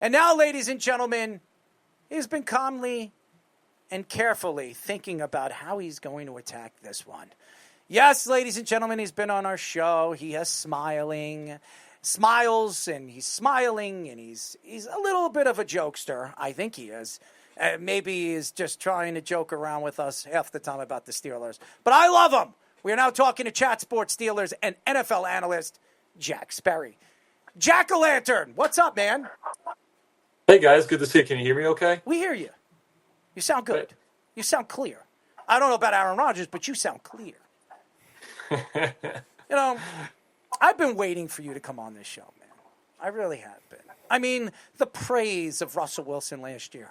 And now, ladies and gentlemen, he's been calmly and carefully thinking about how he's going to attack this one. Yes, ladies and gentlemen, he's been on our show. He has smiles, and he's smiling, and he's a little bit of a jokester. I think he is. Maybe he's just trying to joke around with us half the time about the Steelers. But I love him. We are now talking to Chat Sports Steelers and NFL analyst Jack Sperry. Jack-o'-lantern, what's up, man? Hey, guys. Good to see you. Can you hear me okay? We hear you. You sound good. Great. You sound clear. I don't know about Aaron Rodgers, but you sound clear. I've been waiting for you to come on this show, man. I really have been. I mean, the praise of Russell Wilson last year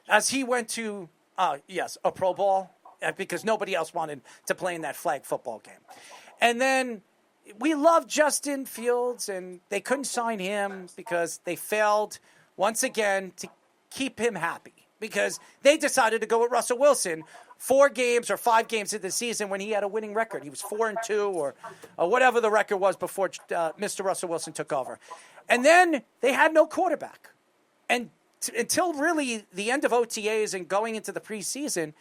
as he went to, a Pro Bowl, because nobody else wanted to play in that flag football game. And then we loved Justin Fields, and they couldn't sign him because they failed once again to keep him happy because they decided to go with Russell Wilson 4 games or 5 games of the season when he had a winning record. He was 4-2 or whatever the record was before Mr. Russell Wilson took over. And then they had no quarterback. And until really the end of OTAs and going into the preseason,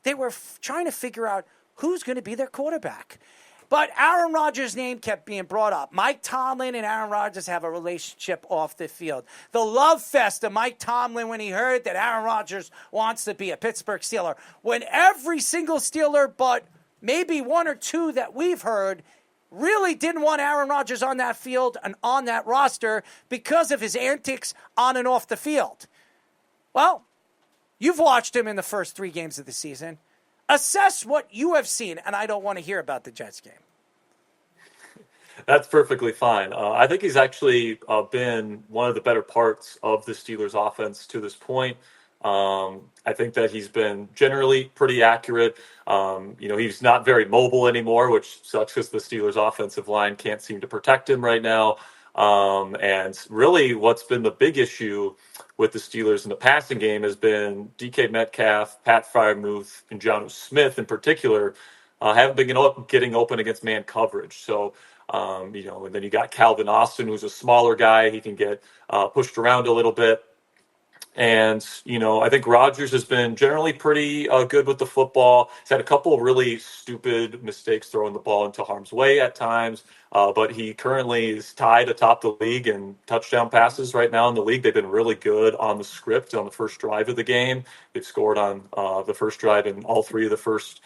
they were trying to figure out who's going to be their quarterback. But Aaron Rodgers' name kept being brought up. Mike Tomlin and Aaron Rodgers have a relationship off the field. The love fest of Mike Tomlin when he heard that Aaron Rodgers wants to be a Pittsburgh Steeler. When every single Steeler but maybe 1 or 2 that we've heard really didn't want Aaron Rodgers on that field and on that roster because of his antics on and off the field. Well, you've watched him in the first 3 games of the season. Assess what you have seen, and I don't want to hear about the Jets game. That's perfectly fine. I think he's actually been one of the better parts of the Steelers' offense to this point. I think that he's been generally pretty accurate. He's not very mobile anymore, which sucks because the Steelers' offensive line can't seem to protect him right now. And really what's been the big issue with the Steelers in the passing game has been DK Metcalf, Pat Freiermuth, and Jonnu Smith in particular haven't been getting open against man coverage. So, and then you got Calvin Austin, who's a smaller guy. He can get pushed around a little bit. And, I think Rodgers has been generally pretty good with the football. He's had a couple of really stupid mistakes throwing the ball into harm's way at times. But he currently is tied atop the league in touchdown passes right now in the league. They've been really good on the script on the first drive of the game. They've scored on the first drive in all 3 of the first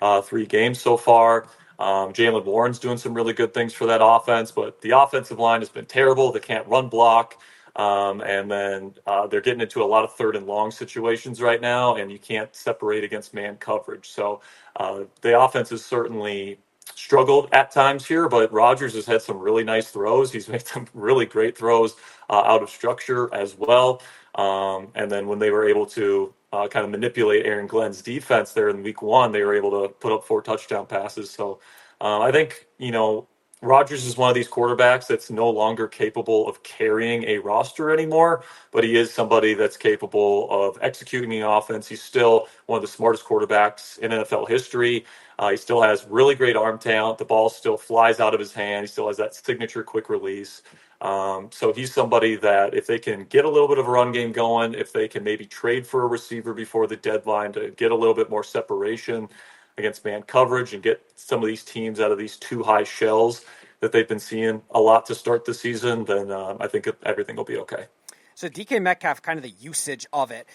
3 games so far. Jalen Warren's doing some really good things for that offense, but the offensive line has been terrible. They can't run block. And then they're getting into a lot of 3rd and long situations right now, and you can't separate against man coverage. So the offense has certainly struggled at times here, but Rodgers has had some really nice throws. He's made some really great throws out of structure as well. And then when they were able to kind of manipulate Aaron Glenn's defense there in week 1, they were able to put up 4 touchdown passes. So I think, Rodgers is one of these quarterbacks that's no longer capable of carrying a roster anymore, but he is somebody that's capable of executing the offense. He's still one of the smartest quarterbacks in NFL history. He still has really great arm talent. The ball still flies out of his hand. He still has that signature quick release. So he's somebody that if they can get a little bit of a run game going, if they can maybe trade for a receiver before the deadline to get a little bit more separation against man coverage and get some of these teams out of these too high shells that they've been seeing a lot to start the season, then I think everything will be okay. So DK Metcalf, kind of the usage of it,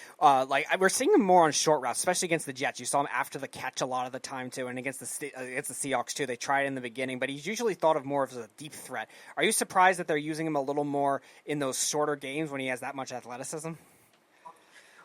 we're seeing him more on short routes, especially against the Jets. You saw him after the catch a lot of the time too, and against the Seahawks too. They tried it in the beginning, but he's usually thought of more as a deep threat. Are you surprised that they're using him a little more in those shorter games when he has that much athleticism?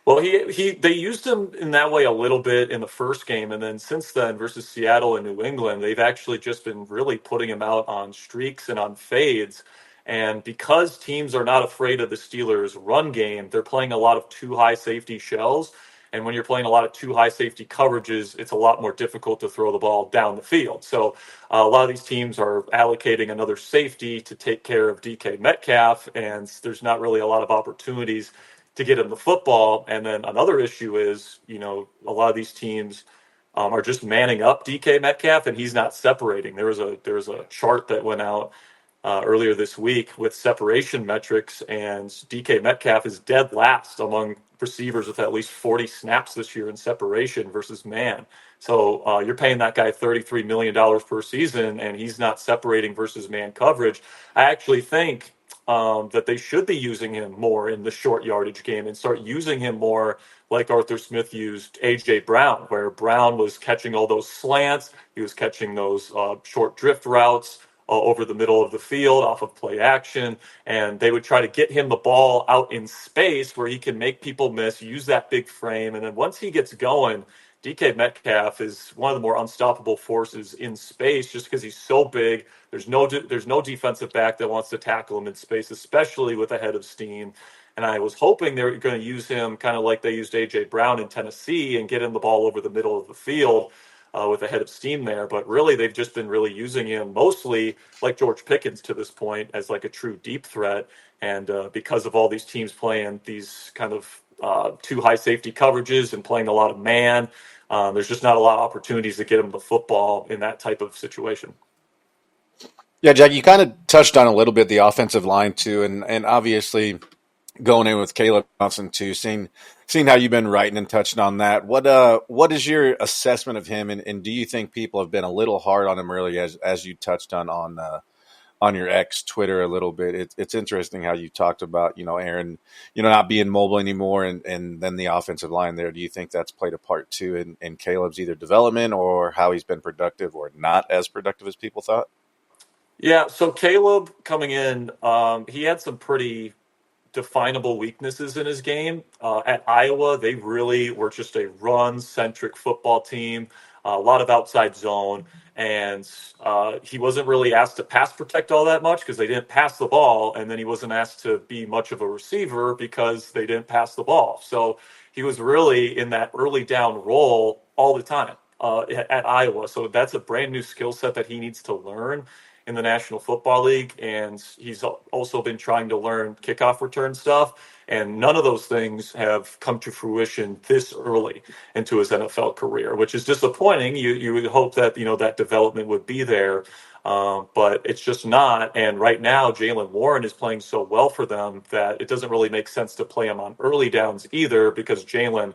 Well, they used him in that way a little bit in the first game, and then since then versus Seattle and New England, they've actually just been really putting him out on streaks and on fades. And because teams are not afraid of the Steelers' run game, they're playing a lot of too high safety shells. And when you're playing a lot of too high safety coverages, it's a lot more difficult to throw the ball down the field. So a lot of these teams are allocating another safety to take care of DK Metcalf, and there's not really a lot of opportunities to get him the football. And then another issue is, a lot of these teams are just manning up DK Metcalf, and he's not separating. There was a chart that went out earlier this week with separation metrics, and DK Metcalf is dead last among receivers with at least 40 snaps this year in separation versus man. So you're paying that guy $33 million per season, and he's not separating versus man coverage. I actually think that they should be using him more in the short yardage game and start using him more like Arthur Smith used A.J. Brown, where Brown was catching all those slants. He was catching those short drift routes over the middle of the field off of play action, and they would try to get him the ball out in space where he can make people miss, use that big frame, and then once he gets going, DK Metcalf is one of the more unstoppable forces in space just because he's so big. There's no defensive back that wants to tackle him in space, especially with a head of steam. And I was hoping they were going to use him kind of like they used A.J. Brown in Tennessee and get him the ball over the middle of the field with a head of steam there. But really, they've just been really using him mostly like George Pickens to this point as like a true deep threat. And because of all these teams playing these kind of two high safety coverages and playing a lot of man, there's just not a lot of opportunities to get him the football in that type of situation. Yeah, Jack, you kind of touched on a little bit the offensive line too, and obviously going in with Caleb Johnson too, seeing how you've been writing and touching on that. What is your assessment of him, and do you think people have been a little hard on him early, as you touched on your X Twitter a little bit? It's interesting how you talked about, Aaron, not being mobile anymore, and then the offensive line there. Do you think that's played a part too in Caleb's either development or how he's been productive or not as productive as people thought? Yeah, so Caleb coming in, he had some pretty definable weaknesses in his game. At Iowa, they really were just a run-centric football team, a lot of outside zone, and he wasn't really asked to pass protect all that much because they didn't pass the ball, and then he wasn't asked to be much of a receiver because they didn't pass the ball. So he was really in that early down role all the time at Iowa. So that's a brand new skill set that he needs to learn in the National Football League, and he's also been trying to learn kickoff return stuff, and none of those things have come to fruition this early into his NFL career, which is disappointing. You would hope that that development would be there, but it's just not. And right now, Jalen Warren is playing so well for them that it doesn't really make sense to play him on early downs either, because Jalen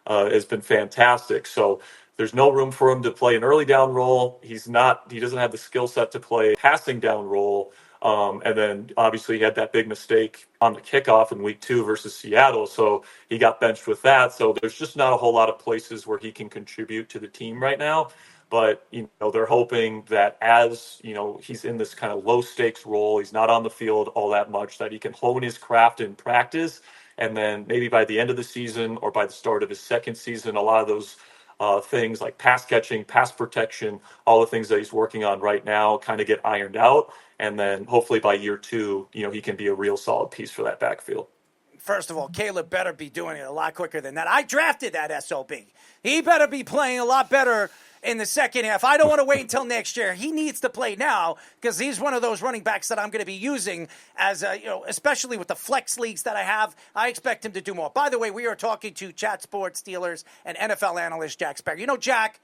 has been fantastic. So there's no room for him to play an early down role. He doesn't have the skill set to play passing down role. And then obviously he had that big mistake on the kickoff in week 2 versus Seattle. So he got benched with that. So there's just not a whole lot of places where he can contribute to the team right now. But, they're hoping that as, he's in this kind of low stakes role, he's not on the field all that much, that he can hone his craft in practice. And then maybe by the end of the season or by the start of his second season, a lot of those things like pass catching, pass protection, all the things that he's working on right now kind of get ironed out. And then hopefully by year 2, he can be a real solid piece for that backfield. First of all, Caleb better be doing it a lot quicker than that. I drafted that SOB. He better be playing a lot better in the second half. I don't want to wait until next year. He needs to play now because he's one of those running backs that I'm going to be using as, especially with the flex leagues that I have. I expect him to do more. By the way, we are talking to Chat Sports Steelers and NFL analyst Jack Sperry. Jack,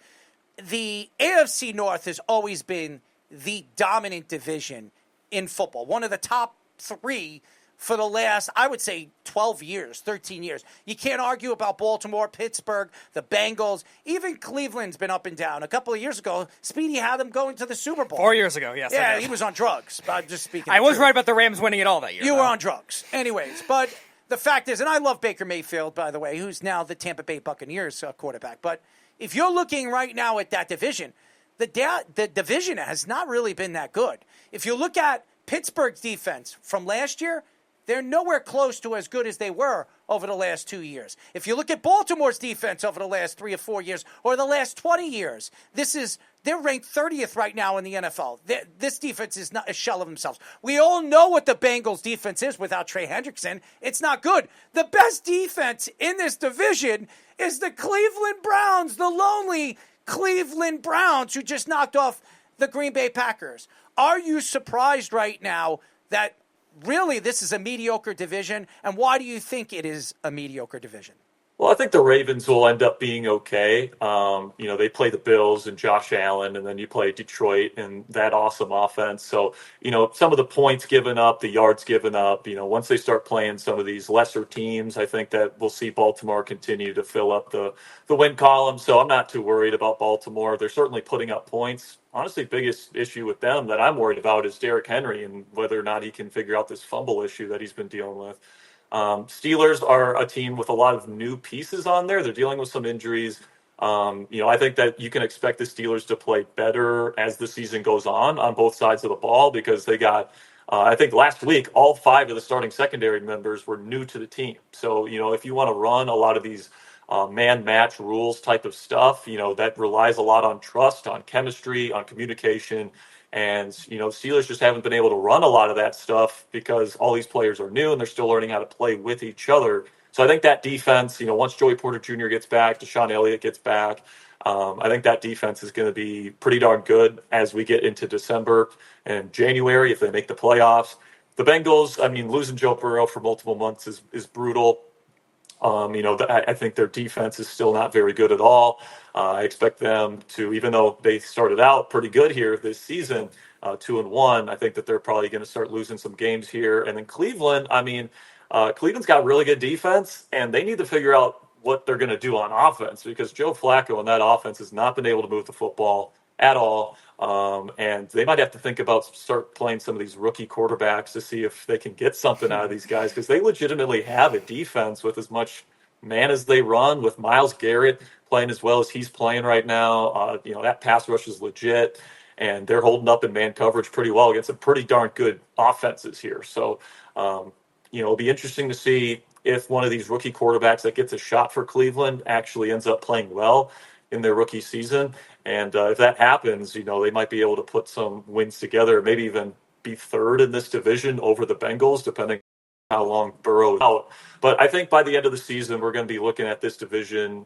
the AFC North has always been the dominant division in football. One of the top 3 for the last, I would say, 12 years, 13 years. You can't argue about Baltimore, Pittsburgh, the Bengals. Even Cleveland's been up and down. A couple of years ago, Speedy had them going to the Super Bowl. 4 years ago, yes. Yeah, he was on drugs. I'm just speaking. I was right about the Rams winning it all that year. You were on drugs. Anyways, but the fact is, and I love Baker Mayfield, by the way, who's now the Tampa Bay Buccaneers quarterback. But if you're looking right now at that division, the division has not really been that good. If you look at Pittsburgh's defense from last year, they're nowhere close to as good as they were over the last 2 years. If you look at Baltimore's defense over the last 3 or 4 years or the last 20 years, they're ranked 30th right now in the NFL. This defense is not a shell of themselves. We all know what the Bengals defense is without Trey Hendrickson. It's not good. The best defense in this division is the Cleveland Browns, the lonely Cleveland Browns, who just knocked off the Green Bay Packers. Are you surprised right now that really this is a mediocre division, and why do you think it is a mediocre division? Well, I think the Ravens will end up being okay. They play the Bills and Josh Allen, and then you play Detroit and that awesome offense. So, some of the points given up, the yards given up, once they start playing some of these lesser teams, I think that we'll see Baltimore continue to fill up the win column. So I'm not too worried about Baltimore. They're certainly putting up points. Honestly, biggest issue with them that I'm worried about is Derrick Henry and whether or not he can figure out this fumble issue that he's been dealing with. Steelers are a team with a lot of new pieces on there. They're dealing with some injuries. I think that you can expect the Steelers to play better as the season goes on both sides of the ball because they got, I think last week, all 5 of the starting secondary members were new to the team. So, if you want to run a lot of these man match rules type of stuff, that relies a lot on trust, on chemistry, on communication. And, Steelers just haven't been able to run a lot of that stuff because all these players are new and they're still learning how to play with each other. So I think that defense, once Joey Porter Jr. gets back, Deshaun Elliott gets back, I think that defense is going to be pretty darn good as we get into December and January if they make the playoffs. The Bengals, losing Joe Burrow for multiple months is brutal. I think their defense is still not very good at all. I expect them to, even though they started out pretty good here this season, 2-1, I think that they're probably going to start losing some games here. And then Cleveland, Cleveland's got really good defense, and they need to figure out what they're going to do on offense because Joe Flacco and that offense has not been able to move the football at all. And they might have to think about start playing some of these rookie quarterbacks to see if they can get something out of these guys because they legitimately have a defense with as much man as they run, with Myles Garrett playing as well as he's playing right now. That pass rush is legit, and they're holding up in man coverage pretty well against some pretty darn good offenses here. So, it'll be interesting to see if one of these rookie quarterbacks that gets a shot for Cleveland actually ends up playing well in their rookie season. And if that happens, they might be able to put some wins together, maybe even be third in this division over the Bengals, depending on how long Burrow is out. But I think by the end of the season, we're going to be looking at this division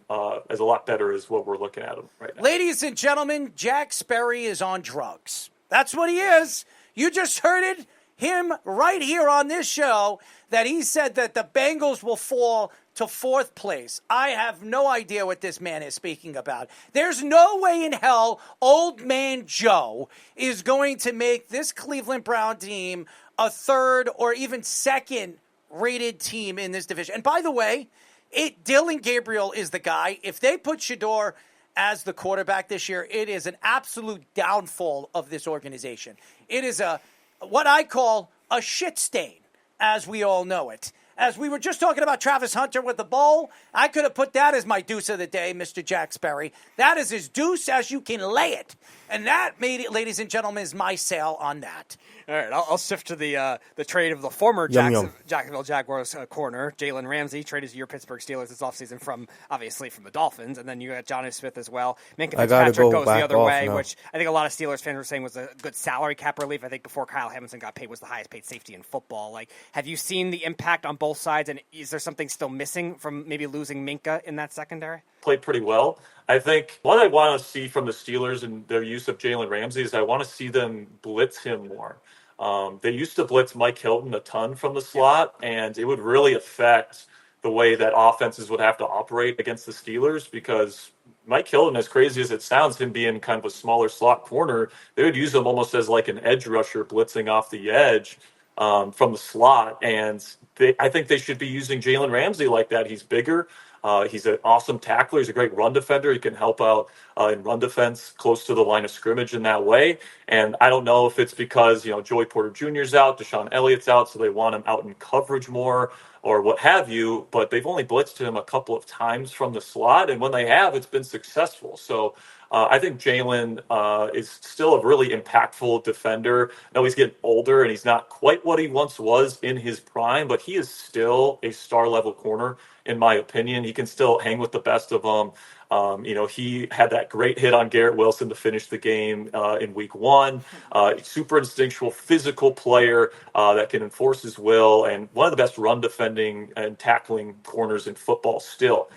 as a lot better as what we're looking at them right now. Ladies and gentlemen, Jack Sperry is on drugs. That's what he is. You just heard him right here on this show that he said that the Bengals will fall to 4th place. I have no idea what this man is speaking about. There's no way in hell old man Joe is going to make this Cleveland Brown team a 3rd or even 2nd rated team in this division. And by the way, Dylan Gabriel is the guy. If they put Shador as the quarterback this year, it is an absolute downfall of this organization. It is what I call a shit stain, as we all know it. As we were just talking about Travis Hunter with the bowl, I could have put that as my deuce of the day, Mr. Jack Sperry. That is as deuce as you can lay it. And that, ladies and gentlemen, is my sale on that. All right, I'll shift to the trade of the former Jacksonville Jaguars corner, Jalen Ramsey, traded to your Pittsburgh Steelers this offseason from the Dolphins, and then you got Johnny Smith as well. Minka Fitzpatrick goes the other way, which I think a lot of Steelers fans were saying was a good salary cap relief. I think before Kyle Hamilton got paid was the highest paid safety in football. Like, have you seen the impact on both sides, and is there something still missing from maybe losing Minka in that secondary? Played pretty well. I think what I want to see from the Steelers and their use of Jalen Ramsey is I want to see them blitz him more. They used to blitz Mike Hilton a ton from the slot, and it would really affect the way that offenses would have to operate against the Steelers because Mike Hilton, as crazy as it sounds, him being kind of a smaller slot corner, they would use him almost as like an edge rusher blitzing off the edge from the slot. And I think they should be using Jalen Ramsey like that. He's bigger. He's an awesome tackler. He's a great run defender. He can help out in run defense close to the line of scrimmage in that way. And I don't know if it's because, Joey Porter Jr.'s out, Deshaun Elliott's out, so they want him out in coverage more or what have you, but they've only blitzed him a couple of times from the slot, and when they have, it's been successful. So I think Jalen is still a really impactful defender. I know he's getting older, and he's not quite what he once was in his prime, but he is still a star-level corner, in my opinion. He can still hang with the best of them. He had that great hit on Garrett Wilson to finish the game in week 1. Super instinctual, physical player that can enforce his will, and one of the best run defending and tackling corners in football still,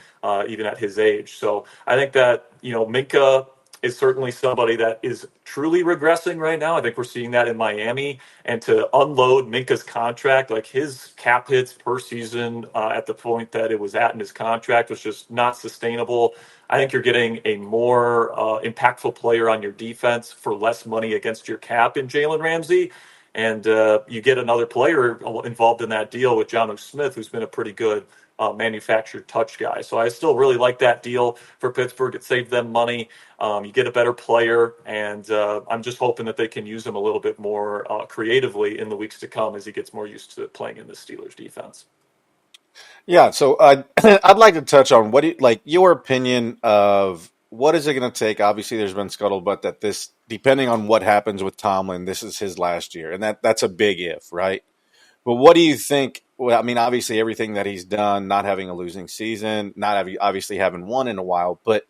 even at his age. So I think that, Minka, is certainly somebody that is truly regressing right now. I think we're seeing that in Miami. And to unload Minka's contract, like his cap hits per season at the point that it was at in his contract was just not sustainable. I think you're getting a more impactful player on your defense for less money against your cap in Jalen Ramsey. And you get another player involved in that deal with John Smith, who's been a pretty good manufactured touch guy. So I still really like that deal for Pittsburgh. It saved them money. You get a better player, and I'm just hoping that they can use him a little bit more creatively in the weeks to come as he gets more used to playing in the Steelers defense. Yeah, so I'd like to touch on like your opinion of what is it going to take. Obviously, there's been scuttlebutt that this, depending on what happens with Tomlin, this is his last year, and that's a big if, right? But what do you think? Well, I mean, obviously, everything that he's done, not having a losing season, obviously having won in a while, but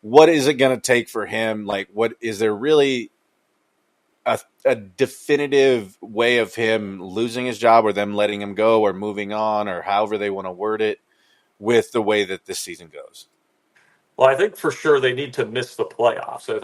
what is it going to take for him? Like, what is there really a definitive way of him losing his job, or them letting him go, or moving on, or however they want to word it, with the way that this season goes? Well, I think for sure they need to miss the playoffs. I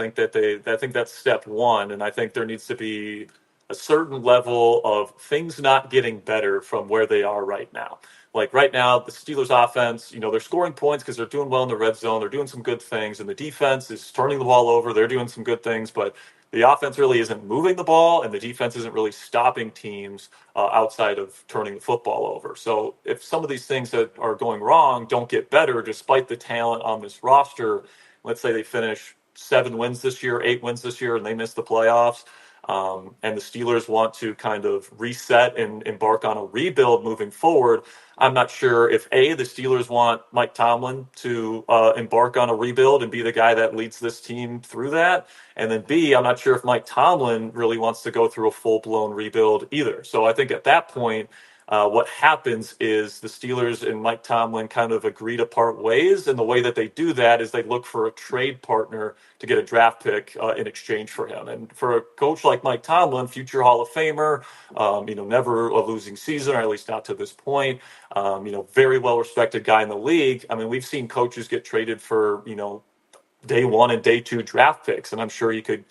think that's step one, and I think there needs to be a certain level of things not getting better from where they are right now. Like right now, the Steelers offense, they're scoring points because they're doing well in the red zone. They're doing some good things, and the defense is turning the ball over. They're doing some good things, but the offense really isn't moving the ball, and the defense isn't really stopping teams outside of turning the football over. So if some of these things that are going wrong don't get better, despite the talent on this roster, let's say they finish 7 wins this year, 8 wins this year, and they miss the playoffs, and the Steelers want to kind of reset and embark on a rebuild moving forward, I'm not sure if the Steelers want Mike Tomlin to embark on a rebuild and be the guy that leads this team through that. And then B, I'm not sure if Mike Tomlin really wants to go through a full-blown rebuild either. So I think at that point, what happens is the Steelers and Mike Tomlin kind of agree to part ways. And the way that they do that is they look for a trade partner to get a draft pick in exchange for him. And for a coach like Mike Tomlin, future Hall of Famer, never a losing season, or at least not to this point, very well-respected guy in the league. I mean, we've seen coaches get traded for, day 1 and day 2 draft picks, and I'm sure he could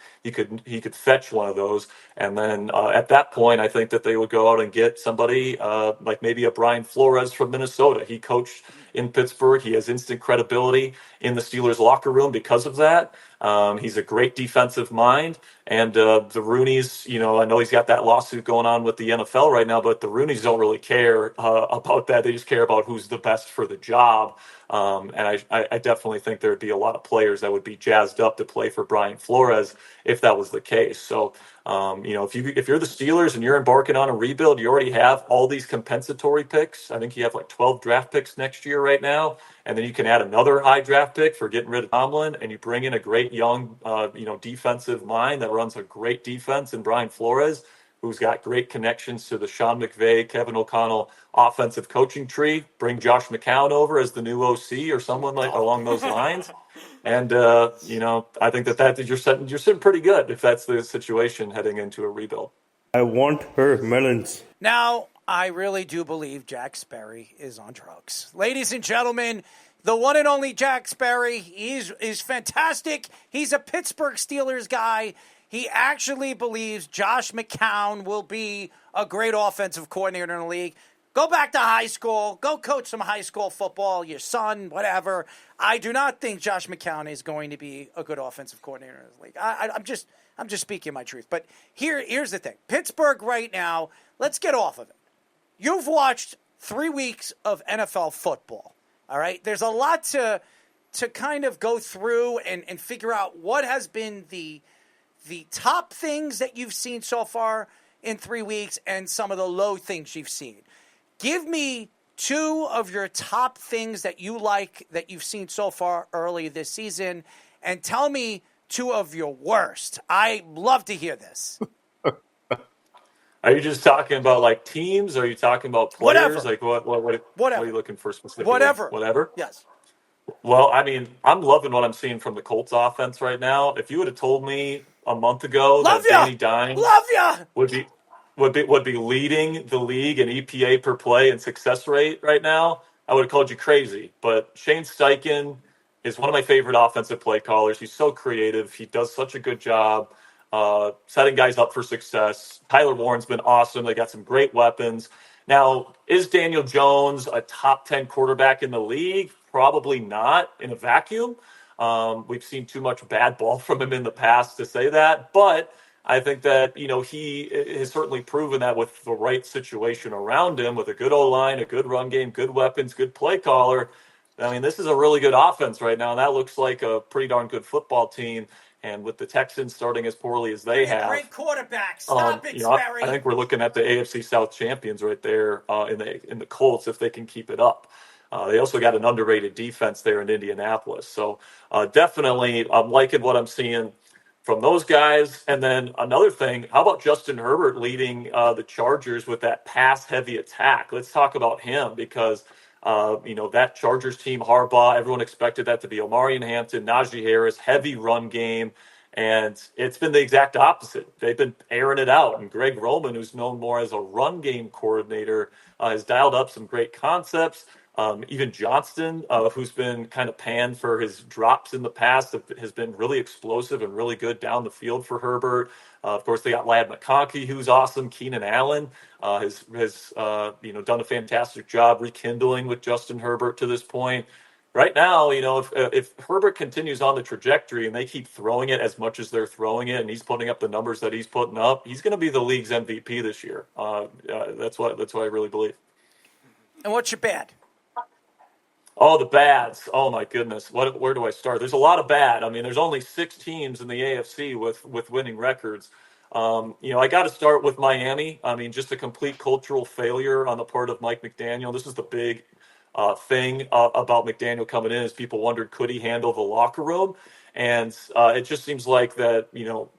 fetch one of those. And then at that point, I think that they would go out and get somebody like maybe a Brian Flores from Minnesota. He coached in Pittsburgh. He has instant credibility in the Steelers locker room because of that. He's a great defensive mind. And the Rooneys, I know he's got that lawsuit going on with the NFL right now, but the Rooneys don't really care about that. They just care about who's the best for the job. And I definitely think there'd be a lot of players that would be jazzed up to play for Brian Flores if that was the case. So, if you're the Steelers and you're embarking on a rebuild, you already have all these compensatory picks. I think you have like 12 draft picks next year right now. And then you can add another high draft pick for getting rid of Tomlin, and you bring in a great young, defensive mind that runs a great defense in Brian Flores, who's got great connections to the Sean McVay, Kevin O'Connell offensive coaching tree. Bring Josh McCown over as the new OC or someone like along those lines. And, I think that you're sitting pretty good if that's the situation heading into a rebuild. I want her melons. Now, I really do believe Jack Sperry is on drugs. Ladies and gentlemen, the one and only Jack Sperry is fantastic. He's a Pittsburgh Steelers guy. He actually believes Josh McCown will be a great offensive coordinator in the league. Go back to high school. Go coach some high school football, your son, whatever. I do not think Josh McCown is going to be a good offensive coordinator in the league. I'm just speaking my truth. But here's the thing. Pittsburgh right now, let's get off of it. You've watched 3 weeks of NFL football, all right? There's a lot to kind of go through and figure out what has been the top things that you've seen so far in 3 weeks and some of the low things you've seen. Give me 2 of your top things that you like that you've seen so far early this season, and tell me 2 of your worst. I love to hear this. Are you just talking about like teams? Or are you talking about players? Whatever. Like what are you looking for specifically? Whatever. Yes. Well, I mean, I'm loving what I'm seeing from the Colts offense right now. If you would have told me a month ago that Danny Dimes would be leading the league in EPA per play and success rate right now, I would have called you crazy. But Shane Steichen is one of my favorite offensive play callers. He's so creative. He does such a good job setting guys up for success. Tyler Warren's been awesome. They got some great weapons. Now, is Daniel Jones a top 10 quarterback in the league? Probably not in a vacuum. We've seen too much bad ball from him in the past to say that, but I think that, he has certainly proven that with the right situation around him, with a good O-line, a good run game, good weapons, good play caller. I mean, this is a really good offense right now, and that looks like a pretty darn good football team. And with the Texans starting as poorly as they have, great quarterback. Stop it, Sperry. I think we're looking at the AFC South champions right there in the Colts if they can keep it up. They also got an underrated defense there in Indianapolis. So definitely I'm liking what I'm seeing from those guys. And then another thing, how about Justin Herbert leading the Chargers with that pass-heavy attack? Let's talk about him because, that Chargers team, Harbaugh, everyone expected that to be Omarion Hampton, Najee Harris, heavy run game. And it's been the exact opposite. They've been airing it out. And Greg Roman, who's known more as a run game coordinator, has dialed up some great concepts. Even Johnston, who's been kind of panned for his drops in the past, has been really explosive and really good down the field for Herbert. Of course, they got Ladd McConkey, who's awesome. Keenan Allen has done a fantastic job rekindling with Justin Herbert to this point. Right now, if Herbert continues on the trajectory and they keep throwing it as much as they're throwing it, and he's putting up the numbers that he's putting up, he's going to be the league's MVP this year. That's what I really believe. And what's your bad? Oh, the bads. Oh, my goodness. Where do I start? There's a lot of bad. I mean, there's only 6 teams in the AFC with winning records. I got to start with Miami. I mean, just a complete cultural failure on the part of Mike McDaniel. This is the big thing about McDaniel coming in is people wondered, could he handle the locker room? And it just seems like that,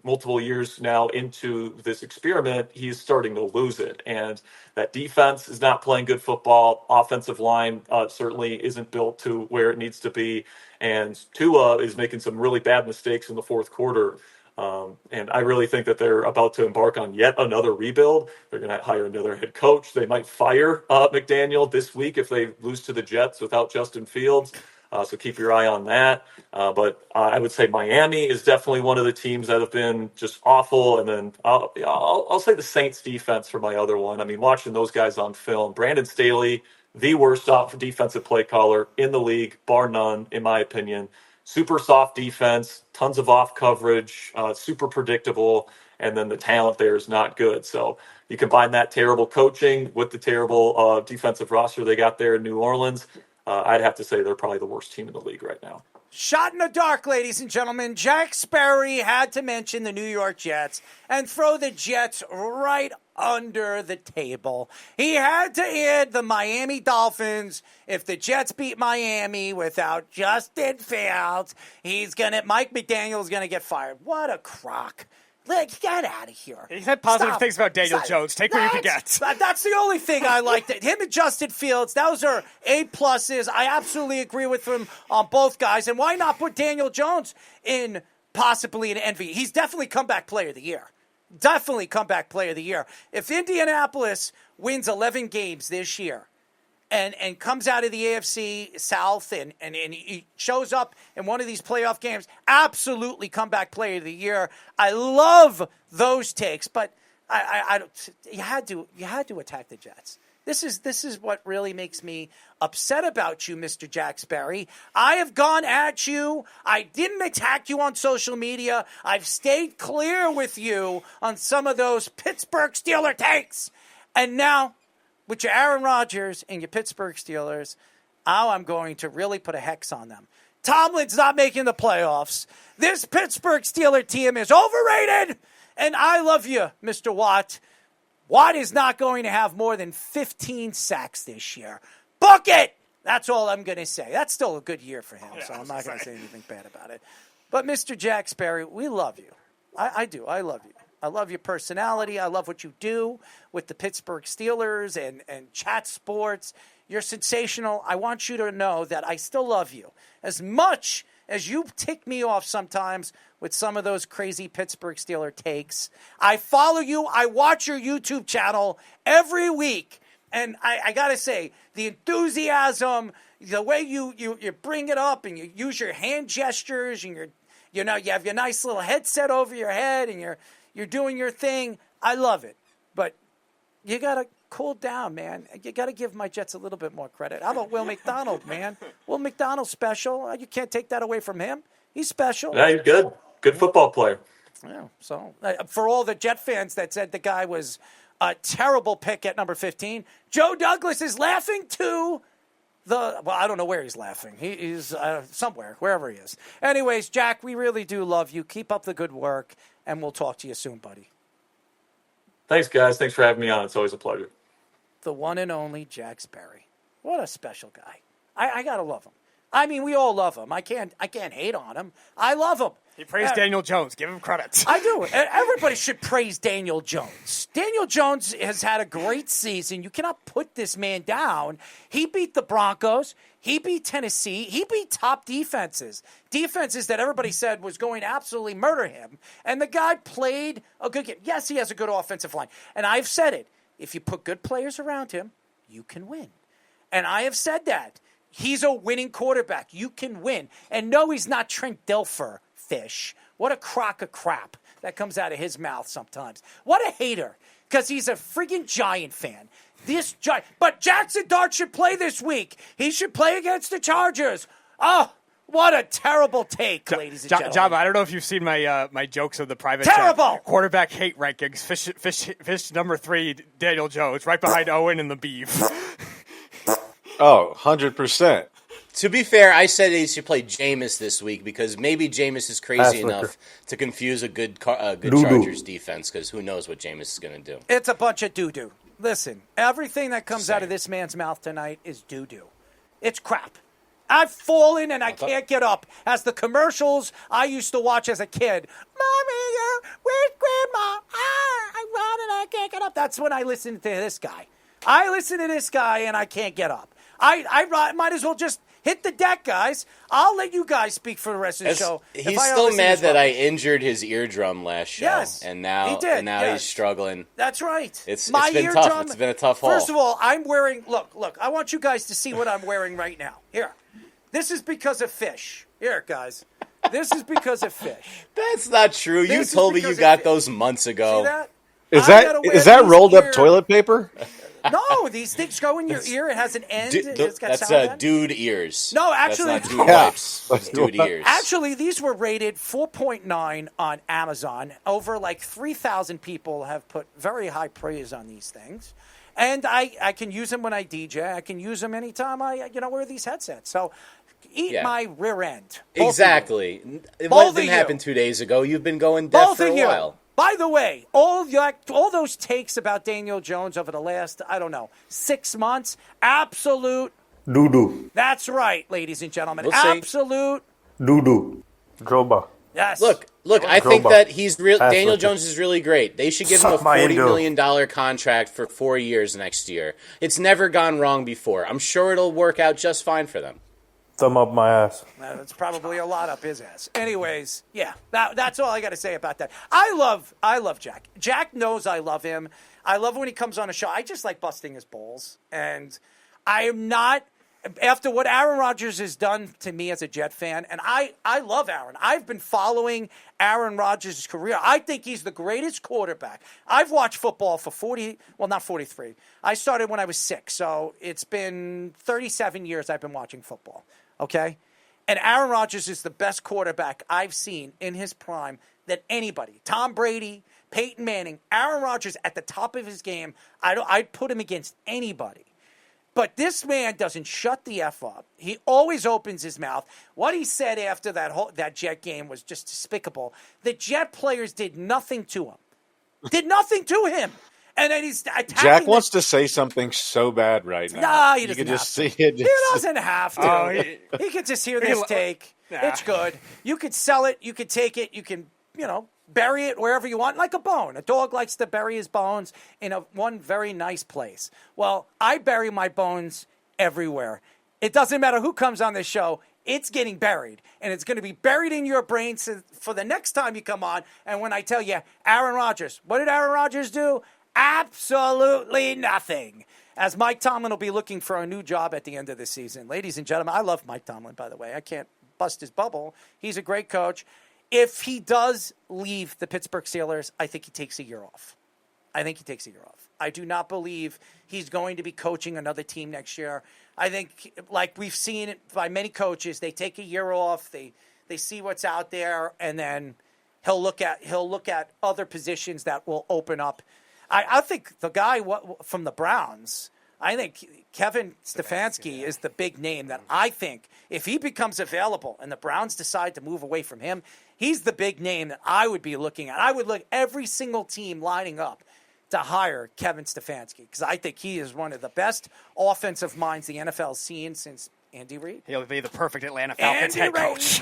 multiple years now into this experiment, he's starting to lose it. And that defense is not playing good football. Offensive line certainly isn't built to where it needs to be. And Tua is making some really bad mistakes in the fourth quarter. And I really think that they're about to embark on yet another rebuild. They're going to hire another head coach. They might fire McDaniel this week if they lose to the Jets without Justin Fields. So keep your eye on that. But I would say Miami is definitely one of the teams that have been just awful. And then I'll say the Saints defense for my other one. I mean, watching those guys on film, Brandon Staley, the worst defensive play caller in the league, bar none, in my opinion. Super soft defense, tons of off coverage, super predictable, and then the talent there is not good. So you combine that terrible coaching with the terrible defensive roster they got there in New Orleans. I'd have to say they're probably the worst team in the league right now. Shot in the dark, ladies and gentlemen. Jack Sperry had to mention the New York Jets and throw the Jets right under the table. He had to add the Miami Dolphins. If the Jets beat Miami without Justin Fields, Mike McDaniel's gonna get fired. What a crock. Get out of here. He said positive things about Daniel Jones. Take what you can get. That's the only thing I liked. Him and Justin Fields, those are A+s. I absolutely agree with him on both guys. And why not put Daniel Jones in possibly an envy? He's definitely comeback player of the year. Definitely comeback player of the year. If Indianapolis wins 11 games this year, and comes out of the AFC South and he shows up in one of these playoff games, absolutely comeback player of the year. I love those takes, but you had to attack the Jets. This is what really makes me upset about you, Mr. Jack Sperry. I have gone at you. I didn't attack you on social media. I've stayed clear with you on some of those Pittsburgh Steelers takes. And now, with your Aaron Rodgers and your Pittsburgh Steelers, now I'm going to really put a hex on them. Tomlin's not making the playoffs. This Pittsburgh Steelers team is overrated, and I love you, Mr. Watt. Watt is not going to have more than 15 sacks this year. Book it! That's all I'm going to say. That's still a good year for him, so I'm not going to say anything bad about it. But, Mr. Jack Sperry, we love you. I do. I love you. I love your personality. I love what you do with the Pittsburgh Steelers and Chat Sports. You're sensational. I want you to know that I still love you. As much as you tick me off sometimes with some of those crazy Pittsburgh Steelers takes, I follow you. I watch your YouTube channel every week. And I got to say, the enthusiasm, the way you bring it up and you use your hand gestures and you have your nice little headset over your head and you're doing your thing. I love it. But you got to cool down, man. You got to give my Jets a little bit more credit. How about Will McDonald, man? Will McDonald's special. You can't take that away from him. He's special. Yeah, he's good. Good football player. Yeah, so for all the Jet fans that said the guy was a terrible pick at number 15, Joe Douglas is laughing too. I don't know where he's laughing. He's somewhere, wherever he is. Anyways, Jack, we really do love you. Keep up the good work, and we'll talk to you soon, buddy. Thanks, guys. Thanks for having me on. It's always a pleasure. The one and only Jack Sperry. What a special guy. I gotta love him. I mean, we all love him. I can't hate on him. I love him. He praised Daniel Jones. Give him credit. I do. Everybody should praise Daniel Jones. Daniel Jones has had a great season. You cannot put this man down. He beat the Broncos. He beat Tennessee. He beat top defenses. Defenses that everybody said was going to absolutely murder him. And the guy played a good game. Yes, he has a good offensive line. And I've said it. If you put good players around him, you can win. And I have said that. He's a winning quarterback. You can win. And no, he's not Trent Dilfer fish. What a crock of crap that comes out of his mouth sometimes. What a hater. Because he's a friggin' Giant fan. But Jackson Dart should play this week. He should play against the Chargers. Oh, what a terrible take, ladies and gentlemen. Jabba, I don't know if you've seen my jokes of the private Terrible! Chat. Quarterback hate rankings. Fish number 3, Daniel Jones, right behind Owen and the Beef. Oh, 100%. To be fair, I said he should play Jameis this week because maybe Jameis is crazy enough to confuse a good Chargers defense because who knows what Jameis is going to do. It's a bunch of doo-doo. Listen, everything that comes out of this man's mouth tonight is doo-doo. It's crap. I've fallen and I can't get up. As the commercials I used to watch as a kid. Mommy, where's Grandma? I run and I can't get up. That's when I listen to this guy. I listen to this guy and I can't get up. I might as well just hit the deck, guys. I'll let you guys speak for the rest of the show. He's still mad that I injured his eardrum last show. Yes, and now, he did. He's struggling. That's right. It's been tough. It's been a tough haul. First of all, I'm wearing, look, I want you guys to see what I'm wearing right now. Here. This is because of Fish. Here, guys. This is because of Fish. That's not true. You told me you got those months ago. See that? Is that rolled up toilet paper? No, these things go in your ear. It has an end. That's dude ears. No, actually, that's not dude wipes. That's dude ears. Actually, these were rated 4.9 on Amazon. Over like 3,000 people have put very high praise on these things. And I can use them when I DJ. I can use them anytime I wear these headsets. So eat my rear end. Exactly. It didn't happen 2 days ago. You've been going deaf for a while. By the way, all those takes about Daniel Jones over the last, 6 months, absolute doo-doo. That's right, ladies and gentlemen. We'll absolute doo-doo. Droba. Yes. Look, I think that Daniel Jones is really great. They should give him a $40 million contract for 4 years next year. It's never gone wrong before. I'm sure it'll work out just fine for them. Thumb up my ass. That's probably a lot up his ass. Anyways, yeah, that's all I got to say about that. I love Jack. Jack knows I love him. I love when he comes on a show. I just like busting his balls. And I am not, after what Aaron Rodgers has done to me as a Jet fan, and I love Aaron. I've been following Aaron Rodgers' career. I think he's the greatest quarterback. I've watched football for not 43. I started when I was 6, so it's been 37 years I've been watching football. Okay? And Aaron Rodgers is the best quarterback I've seen in his prime than anybody. Tom Brady, Peyton Manning, Aaron Rodgers at the top of his game. I'd put him against anybody. But this man doesn't shut the F up. He always opens his mouth. What he said after that Jet game was just despicable. The Jet players did nothing to him. Did nothing to him. And then he's attacking. Jack wants to say something so bad right now. No, he doesn't have just to. See it. He doesn't have to. He could just hear this take. Nah. It's good. You could sell it. You could take it. You can, bury it wherever you want, like a bone. A dog likes to bury his bones in one very nice place. Well, I bury my bones everywhere. It doesn't matter who comes on this show. It's getting buried, and it's going to be buried in your brain for the next time you come on. And when I tell you, Aaron Rodgers, what did Aaron Rodgers do? Absolutely nothing. As Mike Tomlin will be looking for a new job at the end of the season. Ladies and gentlemen, I love Mike Tomlin, by the way. I can't bust his bubble. He's a great coach. If he does leave the Pittsburgh Steelers, I think he takes a year off. I do not believe he's going to be coaching another team next year. I think, like we've seen it by many coaches, they take a year off, they see what's out there, and then he'll look at other positions that will open up. I think the guy from the Browns, I think Kevin Stefanski is the big name that I think if he becomes available and the Browns decide to move away from him, he's the big name that I would be looking at. I would look every single team lining up to hire Kevin Stefanski because I think he is one of the best offensive minds the NFL's seen since Andy Reid. He'll be the perfect Atlanta Falcons head coach.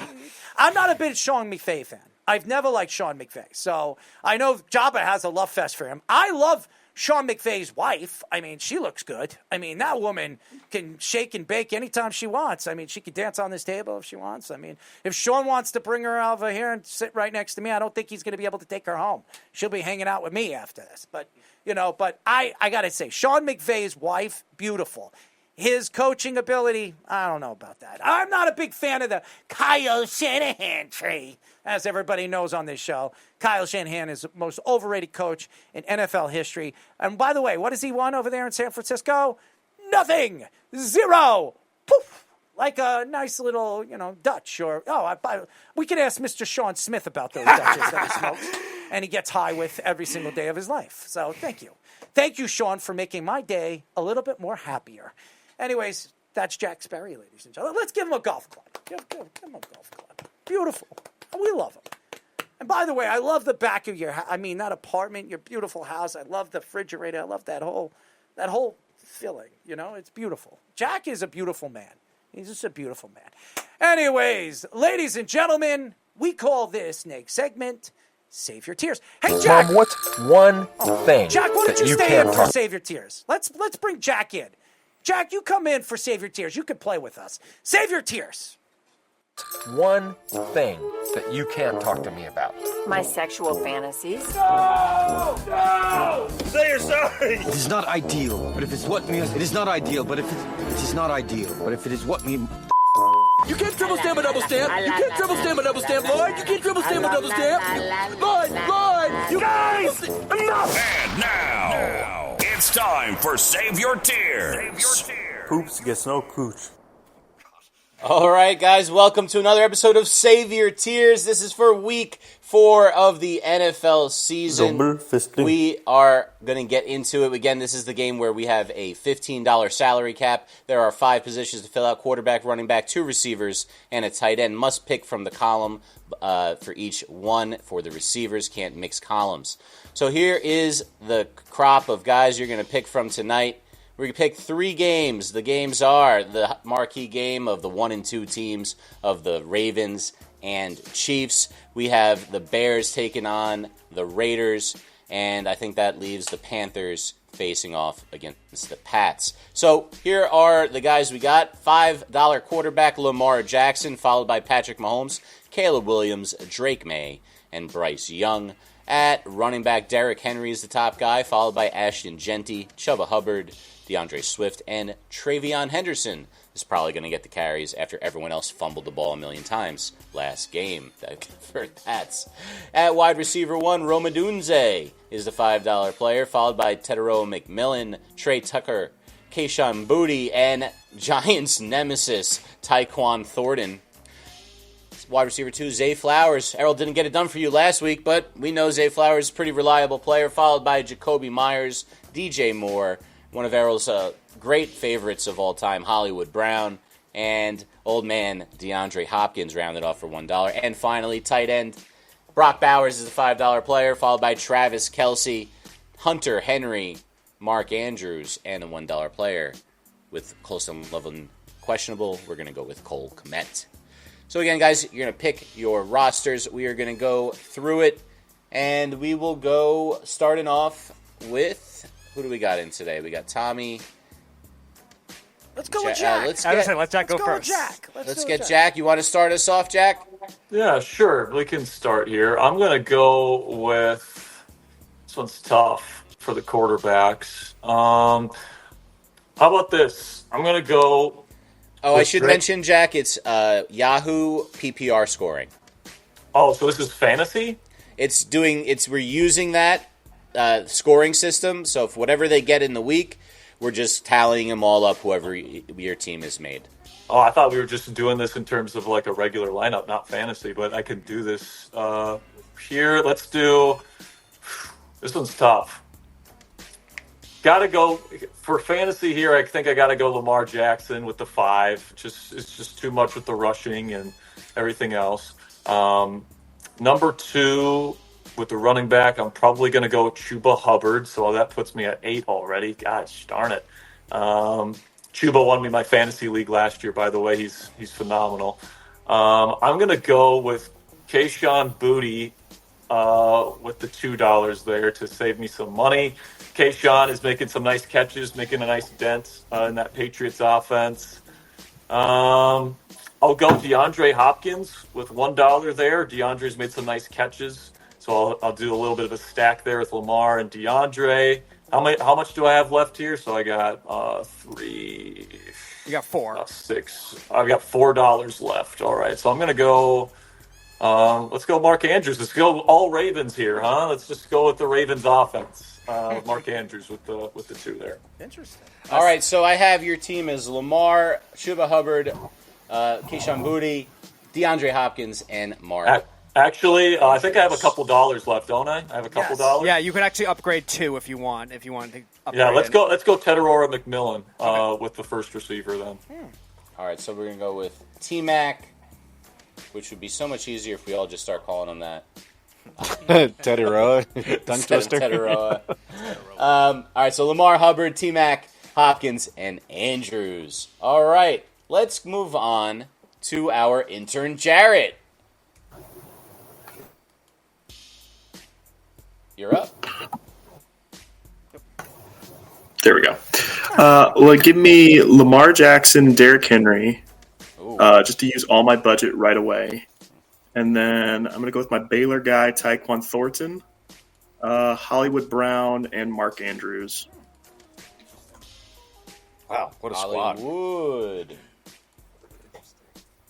I'm not a big Sean McVay fan. I've never liked Sean McVay. So I know Jabba has a love fest for him. I love Sean McVay's wife. I mean, she looks good. I mean, that woman can shake and bake anytime she wants. I mean, she can dance on this table if she wants. I mean, if Sean wants to bring her over here and sit right next to me, I don't think he's going to be able to take her home. She'll be hanging out with me after this. But, I got to say, Sean McVay's wife, beautiful. His coaching ability, I don't know about that. I'm not a big fan of the Kyle Shanahan tree, as everybody knows on this show. Kyle Shanahan is the most overrated coach in NFL history. And by the way, what has he won over there in San Francisco? Nothing. 0. Poof. Like a nice little, Dutch. We could ask Mr. Sean Smith about those Dutches that he smokes and he gets high with every single day of his life. So thank you. Thank you, Sean, for making my day a little bit more happier. Anyways, that's Jack Sperry, ladies and gentlemen. Let's give him a golf club. Give him a golf club. Beautiful. We love him. And by the way, I love the back of that apartment, your beautiful house. I love the refrigerator. I love that whole feeling. It's beautiful. Jack is a beautiful man. He's just a beautiful man. Anyways, ladies and gentlemen, we call this next segment Save Your Tears. Hey, Jack. Mom, what's one thing Jack, why don't you stay can't in for Save Your Tears? Let's bring Jack in. Jack, you come in for Save Your Tears. You can play with us. Save Your Tears. One thing that you can't talk to me about. My sexual fantasies. No! No! Say you're sorry! It is not ideal, but if it's what me, it is not ideal, but if it is not ideal, but if it is what me... You can't triple stamp a double stamp! You can't triple stamp a double stamp, Lord! You can't triple stamp a double stamp! Lord! You guys! Enough! And now, it's time for Save Your Tears. Poops gets no cooch. All right, guys, welcome to another episode of Save Your Tears. This is for week 4 of the NFL season. We are going to get into it. Again, this is the game where we have a $15 salary cap. There are 5 positions to fill out: quarterback, running back, 2 receivers, and a tight end. Must pick from the column for each one. For the receivers, can't mix columns. So here is the crop of guys you're going to pick from tonight. We're going to pick 3 games. The games are the marquee game of the 1 and 2 teams of the Ravens and Chiefs. We have the Bears taking on the Raiders, and I think that leaves the Panthers facing off against the Pats. So here are the guys we got. $5 quarterback Lamar Jackson, followed by Patrick Mahomes, Caleb Williams, Drake May, and Bryce Young. At running back, Derrick Henry is the top guy, followed by Ashton Genty, Chuba Hubbard, DeAndre Swift, and Travion Henderson is probably going to get the carries after everyone else fumbled the ball a million times last game for the Pats. At wide receiver 1, Rome Odunze is the $5 player, followed by Tedero McMillan, Trey Tucker, Kayshon Boutte, and Giants nemesis Tyquan Thornton. Wide receiver 2, Zay Flowers. Errol didn't get it done for you last week, but we know Zay Flowers is a pretty reliable player, followed by Jacoby Myers, DJ Moore, one of Errol's great favorites of all time, Hollywood Brown, and old man DeAndre Hopkins rounded off for $1. And finally, tight end, Brock Bowers is the $5 player, followed by Travis Kelce, Hunter Henry, Mark Andrews, and the $1 player. With Colson Loveland questionable, we're going to go with Cole Kmet. So again, guys, you're going to pick your rosters. We are going to go through it, and we will go starting off with... Who do we got in today? We got Tommy. Let's go with Jack. Let Jack go first. Let's get Jack. You want to start us off, Jack? Yeah, sure. We can start here. I'm going to go with... This one's tough. for the quarterbacks. How about this? I'm going to go. Oh, I should mention, Jack, it's Yahoo PPR scoring. Oh, so this is fantasy? We're using that scoring system. So if whatever they get in the week, we're just tallying them all up, whoever your team has made. Oh, I thought we were just doing this in terms of like a regular lineup, not fantasy, but I can do this here. Let's do, this one's tough. Got to go, for fantasy here, I think I got to go Lamar Jackson with the 5. It's just too much with the rushing and everything else. Number 2, with the running back, I'm probably going to go Chuba Hubbard, so that puts me at 8 already. Gosh, darn it. Chuba won me my fantasy league last year, by the way. He's phenomenal. I'm going to go with Kayshon Boutte with the $2 there to save me some money. Kayshon is making some nice catches, making a nice dent in that Patriots offense. I'll go DeAndre Hopkins with $1 there. DeAndre's made some nice catches, so I'll do a little bit of a stack there with Lamar and DeAndre. How much do I have left here? So I got 3. You got 4. 6. I've got $4 left. All right, so I'm going to go. Let's go Mark Andrews. Let's go all Ravens here, huh? Let's just go with the Ravens offense. Mark Andrews with the 2 there. Interesting. All right, so I have your team as Lamar, Chuba Hubbard, Kayshon Boutte, DeAndre Hopkins, and Mark. Actually, I think I have a couple dollars left, don't I? I have a couple dollars. Yeah, you could actually upgrade 2 if you want. If you want to upgrade. Yeah, let's go. Ted Aurora McMillan with the first receiver then. All right, so we're gonna go with T-Mac, which would be so much easier if we all just start calling him that. Teddy Roa, tongue twister. Teddy Roa. All right, so Lamar, Hubbard, T-Mac, Hopkins, and Andrews. All right, let's move on to our intern Jarrett. You're up. There we go. Give me Lamar Jackson, Derrick Henry, just to use all my budget right away. And then I'm going to go with my Baylor guy, Tyquan Thornton, Hollywood Brown, and Mark Andrews. Wow, what a squad. Hollywood.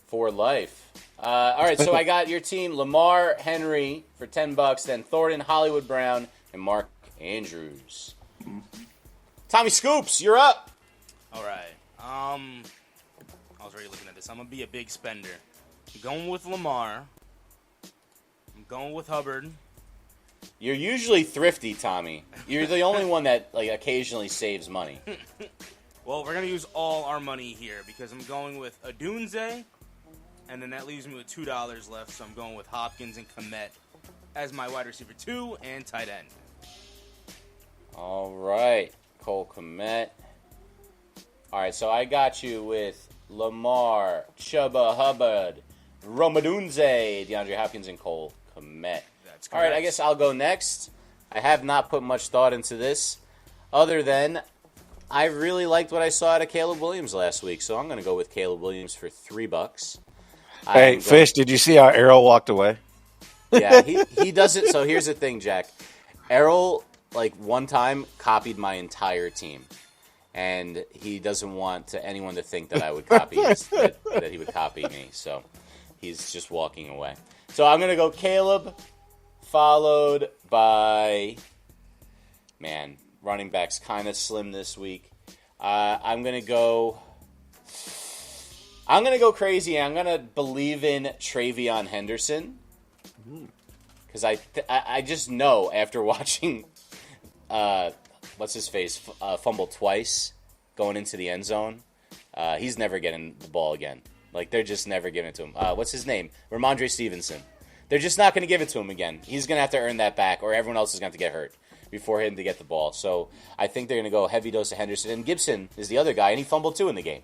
For life. All right, so I got your team, Lamar, Henry for $10, then Thornton, Hollywood Brown, and Mark Andrews. Tommy Scoops, you're up. All right. I was already looking at this. I'm going to be a big spender. I'm going with Lamar. I'm going with Hubbard. You're usually thrifty, Tommy. You're the only one that occasionally saves money. Well, we're going to use all our money here because I'm going with Adunze. And then that leaves me with $2 left, so I'm going with Hopkins and Kmet as my wide receiver 2 and tight end. All right, Cole Kmet. All right, so I got you with Lamar, Chuba Hubbard, Romadunze, DeAndre Hopkins, and Cole Kmet. That's correct. All right, I guess I'll go next. I have not put much thought into this, other than I really liked what I saw out of Caleb Williams last week, so I'm going to go with Caleb Williams for $3. Hey, Fish, did you see how Errol walked away? Yeah, he doesn't. So here's the thing, Jack. Errol, one time, copied my entire team. And he doesn't want anyone to think that I would copy that he would copy me. So he's just walking away. So I'm going to go Caleb, followed by, running backs kind of slim this week. I'm going to go crazy. I'm going to believe in Travion Henderson. Because I just know after watching, fumble twice going into the end zone, he's never getting the ball again. They're just never giving it to him. What's his name? Ramondre Stevenson. They're just not going to give it to him again. He's going to have to earn that back, or everyone else is going to have to get hurt before him to get the ball. So I think they're going to go heavy dose of Henderson. And Gibson is the other guy, and he fumbled too in the game.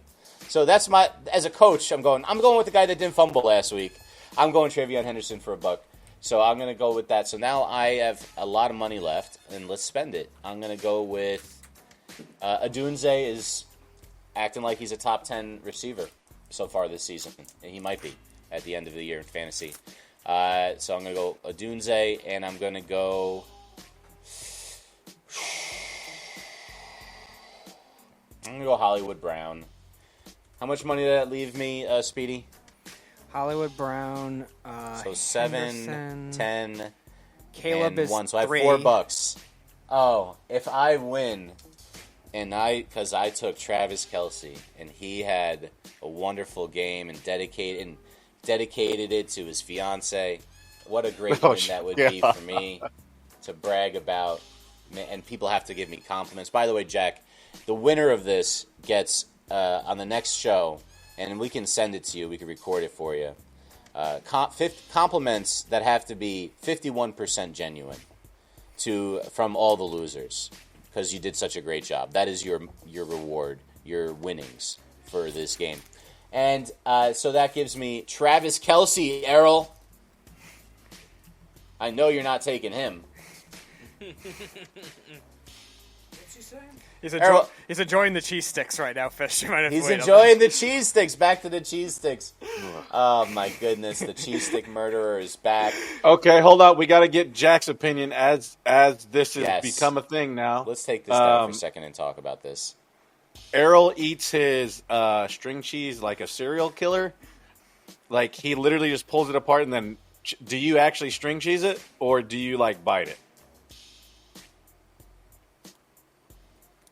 So that's as a coach, I'm going with the guy that didn't fumble last week. I'm going Travion Henderson for $1. So I'm going to go with that. So now I have a lot of money left, and let's spend it. I'm going to go with Adunze is acting like he's a top 10 receiver so far this season. And he might be at the end of the year in fantasy. So I'm going to go Adunze, and I'm going to go I'm going to go Hollywood Brown. How much money did that leave me, Speedy? Hollywood Brown. So 7, Henderson. 10, Caleb and is 1. So I have 3. $4. Oh, if I win, because I took Travis Kelce, and he had a wonderful game and dedicated it to his fiance. What a great win that would be for me to brag about. And people have to give me compliments. By the way, Jack, the winner of this gets on the next show, and we can send it to you. We can record it for you. Compliments that have to be 51% genuine from all the losers, because you did such a great job. That is your reward, your winnings for this game. And so that gives me Travis Kelce, Errol. I know you're not taking him. What's he saying? He's enjoying the cheese sticks right now, Fish. He's enjoying the cheese sticks. Back to the cheese sticks. Oh, my goodness. The cheese stick murderer is back. Okay, hold on. We got to get Jack's opinion as this has become a thing now. Let's take this down for a second and talk about this. Errol eats his string cheese like a serial killer. Like, he literally just pulls it apart and then... Do you actually string cheese it, or do you, bite it?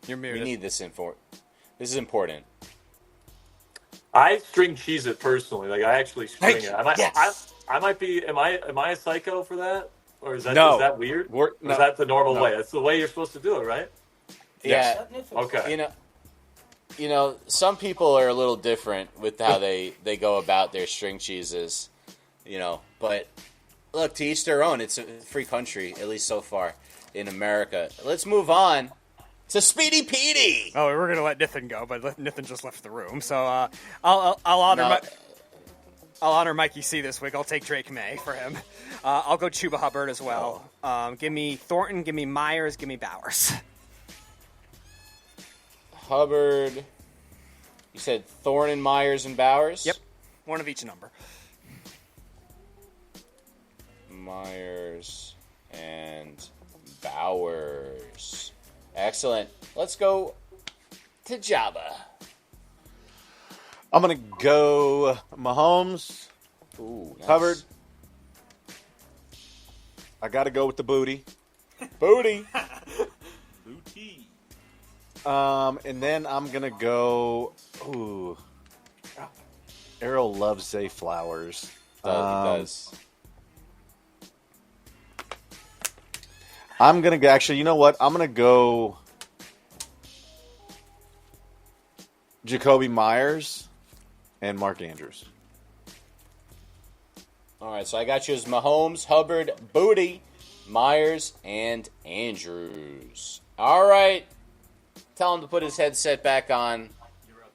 You're muted. We need this info. This is important. I string cheese it personally. Like, I actually string it. Yes. I might be. Am I a psycho for that, or is that No. is that weird? No. Is that the normal No. way? That's the way you're supposed to do it, right? Yeah. Okay. You know, some people are a little different with how they go about their string cheeses. But look, to each their own. It's a free country, at least so far in America. Let's move on to Speedy Petey. Oh, we were gonna let Nithin go, but Nithin just left the room. So I'll honor I'll honor Mikey C this week. I'll take Drake May for him. I'll go Chuba Hubbard as well. Give me Thornton. Give me Myers. Give me Bowers. Hubbard. You said Thornton, Myers, and Bowers? Yep. One of each number. Myers and Bowers. Excellent. Let's go to Jabba. I'm going to go Mahomes. Ooh, nice. Hubbard. I got to go with the booty. Booty. Booty. And then I'm going to go... Ooh. Errol loves Zay Flowers. He does. I'm going to actually, you know what? I'm going to go Jacoby Myers and Mark Andrews. All right, so I got you as Mahomes, Hubbard, Booty, Myers, and Andrews. All right. Tell him to put his headset back on.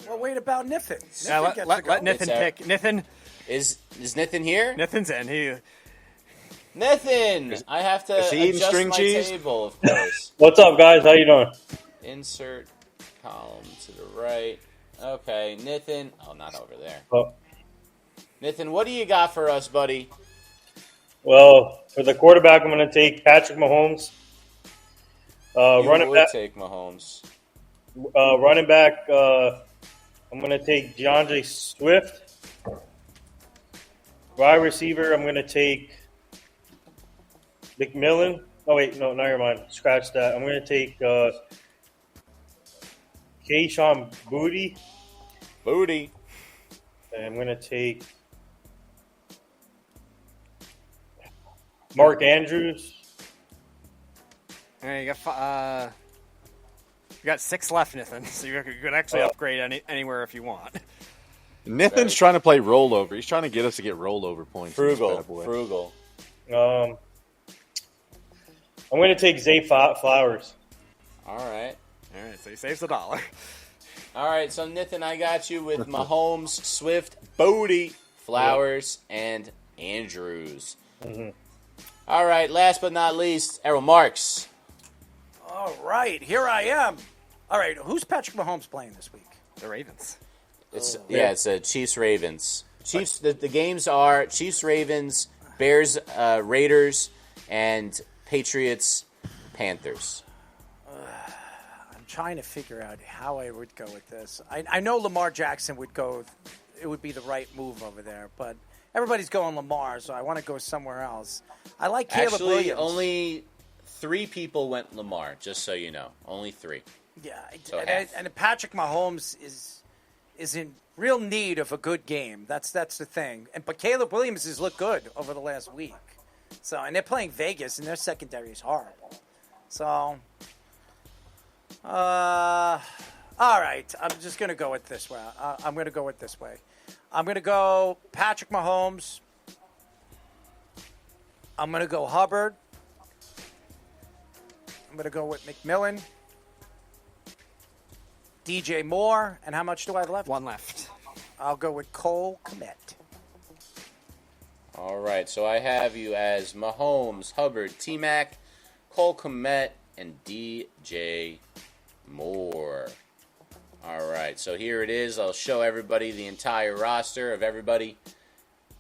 Well, wait about Nithin. Yeah, let Nithin pick. Nithin. Is Nithin here? Nithin's in. Nithin! I have to is he eating adjust string my cheese? table, of course. What's up, guys? How you doing? Insert column to the right. Okay, Nithin. Oh, not over there. Oh. Nithin, what do you got for us, buddy? Well, for the quarterback, I'm going to take Patrick Mahomes. Running back, take Mahomes. Running back, I'm going to take DeAndre Swift. Wide receiver, I'm going to take McMillan. Oh, wait, no, never mind. Scratch that. I'm going to take Kayshon Boutte. Booty. And I'm going to take Mark Andrews. All right, you got 6 left, Nithin. So you could actually upgrade anywhere if you want. Nithin's trying to play rollover. He's trying to get us to get rollover points. Frugal. I'm going to take Zay Flowers. All right, so he saves $1. All right, so Nithin, I got you with Mahomes, Swift, Booty, Flowers, and Andrews. Mm-hmm. All right, last but not least, Errol Marks. All right, here I am. All right, who's Patrick Mahomes playing this week? The Ravens. It's Chiefs Ravens. Chiefs. The games are Chiefs Ravens, Bears Raiders, and Patriots Panthers. I'm trying to figure out how I would go with this. I know Lamar Jackson would go. It would be the right move over there, but everybody's going Lamar, so I want to go somewhere else. I like Caleb Williams. Only 3 people went Lamar, just so you know. Only 3. Yeah, So and Patrick Mahomes is in real need of a good game. That's the thing. But Caleb Williams has looked good over the last week. So, and they're playing Vegas, and their secondary is horrible. So, all right. I'm just going to go with this way. I'm going to go with this way. I'm going to go Patrick Mahomes. I'm going to go Hubbard. I'm going to go with McMillan. DJ Moore. And how much do I have left? 1 left. I'll go with Cole Kmet. All right, so I have you as Mahomes, Hubbard, T-Mac, Cole Kmet, and DJ Moore. All right, so here it is. I'll show everybody the entire roster of everybody.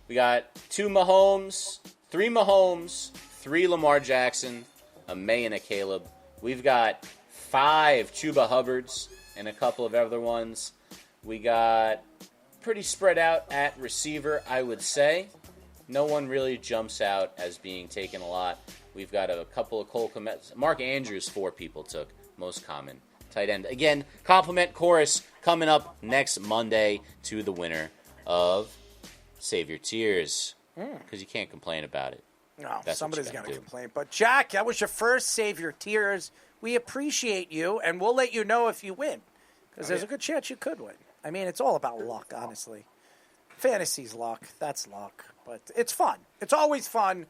We got 2 Mahomes, 3 Lamar Jackson, a May and a Caleb. We've got 5 Chuba Hubbards and a couple of other ones. We got pretty spread out at receiver, I would say. No one really jumps out as being taken a lot. We've got a couple of Cole Kmet. Mark Andrews, 4 people took. Most common. Tight end. Again, compliment chorus coming up next Monday to the winner of Save Your Tears. Because you can't complain about it. No, That's somebody's going to complain. But, Jack, that was your first Save Your Tears. We appreciate you, and we'll let you know if you win. Because there's a good chance you could win. I mean, it's all about luck, honestly. Fantasy's luck. That's luck. But it's fun. It's always fun